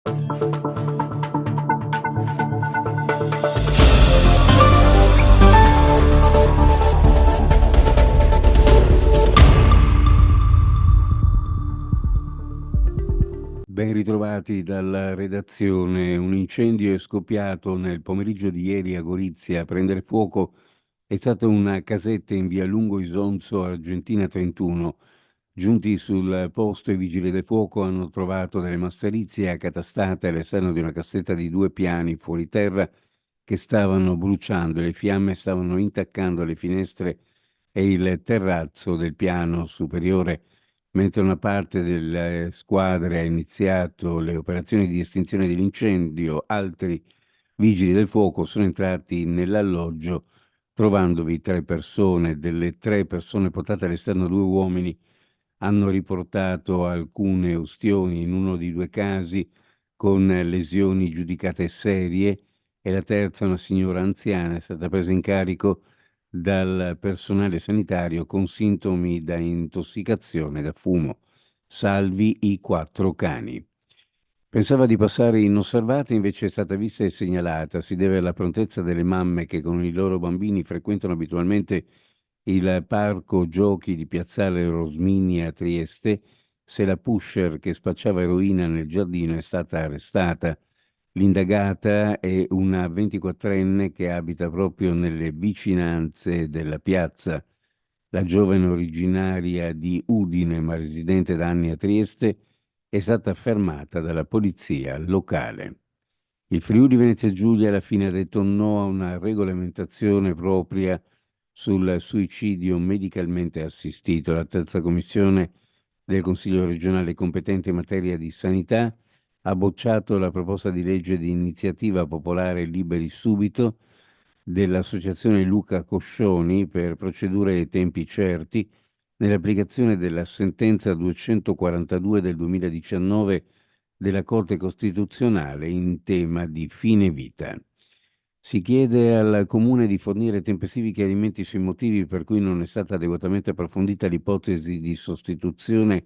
Ben ritrovati dalla redazione. Un incendio è scoppiato nel pomeriggio di ieri a Gorizia. A prendere fuoco è stata una casetta in via Lungo Isonzo, Argentina 31. Giunti sul posto, i vigili del fuoco hanno trovato delle masserizie accatastate all'esterno di una cassetta di 2 piani fuori terra che stavano bruciando e le fiamme stavano intaccando le finestre e il terrazzo del piano superiore. Mentre una parte delle squadre ha iniziato le operazioni di estinzione dell'incendio, altri vigili del fuoco sono entrati nell'alloggio trovandovi 3 persone. Delle 3 persone portate all'esterno, 2 uomini hanno riportato alcune ustioni in uno di 2 casi con lesioni giudicate serie e la terza, una signora anziana, è stata presa in carico dal personale sanitario con sintomi da intossicazione da fumo, salvi i 4 cani. Pensava di passare inosservata, invece è stata vista e segnalata. Si deve alla prontezza delle mamme che con i loro bambini frequentano abitualmente il parco giochi di Piazzale Rosmini a Trieste, se la pusher che spacciava eroina nel giardino è stata arrestata. L'indagata è una 24enne che abita proprio nelle vicinanze della piazza. La giovane originaria di Udine, ma residente da anni a Trieste, è stata fermata dalla polizia locale. Il Friuli Venezia Giulia alla fine ha detto no a una regolamentazione propria sul suicidio medicalmente assistito. La terza commissione del Consiglio regionale competente in materia di sanità ha bocciato la proposta di legge di iniziativa popolare Liberi Subito dell'Associazione Luca Coscioni per procedure e tempi certi nell'applicazione della sentenza 242 del 2019 della Corte Costituzionale in tema di fine vita. Si chiede al Comune di fornire tempestivi chiarimenti sui motivi per cui non è stata adeguatamente approfondita l'ipotesi di sostituzione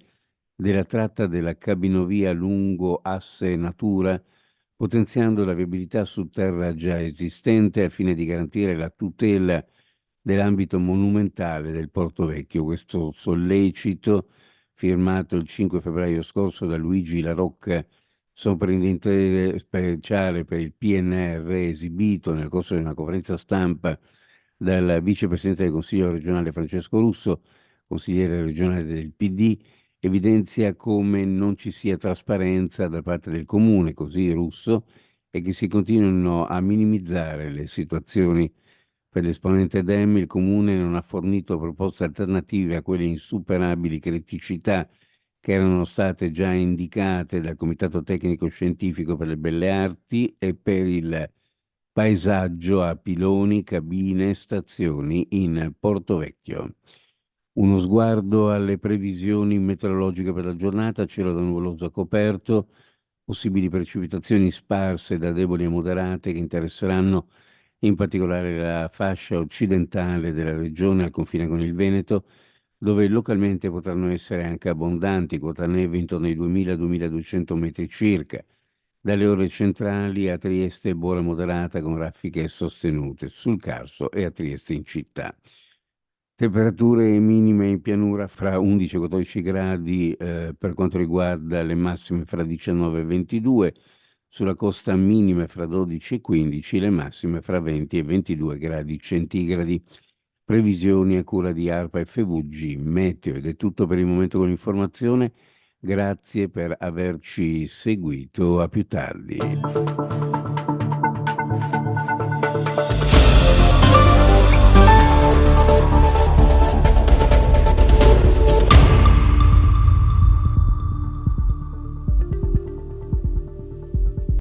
della tratta della cabinovia lungo asse Natura, potenziando la viabilità su terra già esistente al fine di garantire la tutela dell'ambito monumentale del Porto Vecchio. Questo sollecito, firmato il 5 febbraio scorso da Luigi La Rocca, sovrintendente speciale per il PNR, esibito nel corso di una conferenza stampa dal vicepresidente del Consiglio regionale Francesco Russo, consigliere regionale del PD, evidenzia come non ci sia trasparenza da parte del comune, così Russo, e che si continuino a minimizzare le situazioni. Per l'esponente Dem, il comune non ha fornito proposte alternative a quelle insuperabili criticità che erano state già indicate dal Comitato Tecnico Scientifico per le Belle Arti e per il paesaggio a piloni, cabine, stazioni in Porto Vecchio. Uno sguardo alle previsioni meteorologiche per la giornata: cielo da nuvoloso coperto, possibili precipitazioni sparse da deboli a moderate che interesseranno in particolare la fascia occidentale della regione al confine con il Veneto, dove localmente potranno essere anche abbondanti, quota neve intorno ai 2000-2200 metri circa. Dalle ore centrali a Trieste buona moderata con raffiche sostenute, sul Carso e a Trieste in città. Temperature minime in pianura fra 11 e 14 gradi per quanto riguarda le massime fra 19 e 22, sulla costa minime fra 12 e 15, le massime fra 20 e 22 gradi centigradi. Previsioni a cura di ARPA FVG Meteo. Ed è tutto per il momento con l'informazione. Grazie per averci seguito. A più tardi.